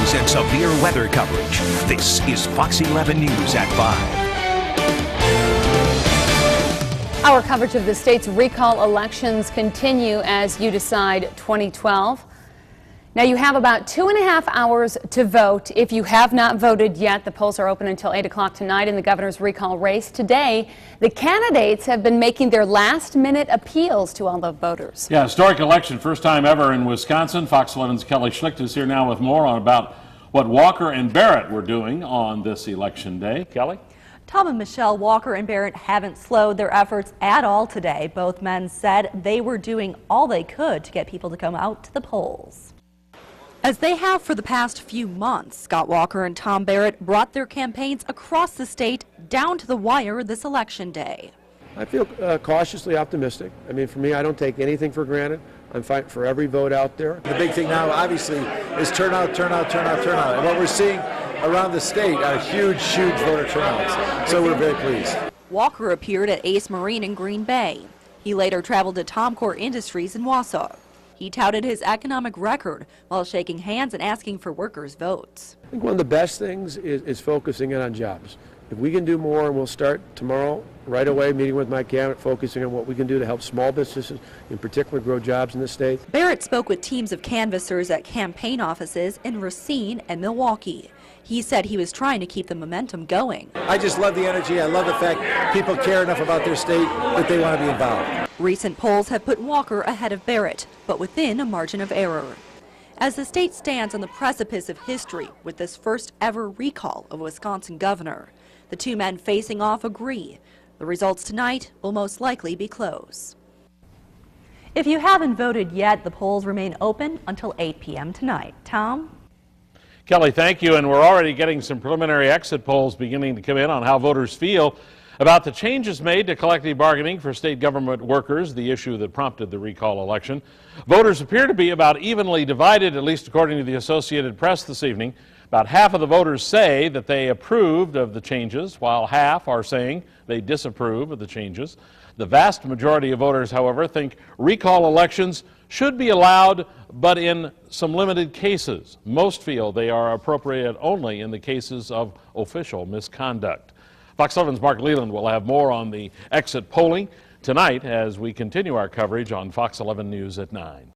news and severe weather coverage. This is Fox 11 News at 5. Our coverage of the state's recall elections continue as you decide 2012. Now you have about 2.5 hours to vote. If you have not voted yet, the polls are open until 8 o'clock tonight in the governor's recall race. Today, the candidates have been making their last-minute appeals to all the voters. Yeah, historic election, first time ever in Wisconsin. Fox 11's Kelly Schlicht is here now with more on about what Walker and Barrett were doing on this election day. Kelly? Tom and Michelle Walker and Barrett haven't slowed their efforts at all today. Both men said they were doing all they could to get people to come out to the polls. As they have for the past few months, Scott Walker and Tom Barrett brought their campaigns across the state down to the wire this election day. I feel cautiously optimistic. I mean, for me, I don't take anything for granted. I'm fighting for every vote out there. The big thing now, obviously, is turnout. And what we're seeing around the state are huge voter turnouts. So we're very pleased. Walker appeared at Ace Marine in Green Bay. He later traveled to Tomcore Industries in Wausau. He touted his economic record while shaking hands and asking for workers' votes. I think one of the best things is focusing in on jobs. If we can do more, and we'll start tomorrow right away, meeting with my cabinet, focusing on what we can do to help small businesses, in particular, grow jobs in the state. Barrett spoke with teams of canvassers at campaign offices in Racine and Milwaukee. He said he was trying to keep the momentum going. I just love the energy. I love the fact people care enough about their state that they want to be involved. Recent polls have put Walker ahead of Barrett, but within a margin of error. As the state stands on the precipice of history with this first ever recall of a Wisconsin governor, the two men facing off agree the results tonight will most likely be close. If you haven't voted yet, the polls remain open until 8 p.m. tonight. Tom? Kelly, thank you. And we're already getting some preliminary exit polls beginning to come in on how voters feel about the changes made to collective bargaining for state government workers, the issue that prompted the recall election. Voters appear to be about evenly divided, at least according to the Associated Press this evening. About half of the voters say that they approved of the changes, while half are saying they disapprove of the changes. The vast majority of voters, however, think recall elections should be allowed, but in some limited cases. Most feel they are appropriate only in the cases of official misconduct. Fox 11's Mark Leland will have more on the exit polling tonight as we continue our coverage on Fox 11 News at 9.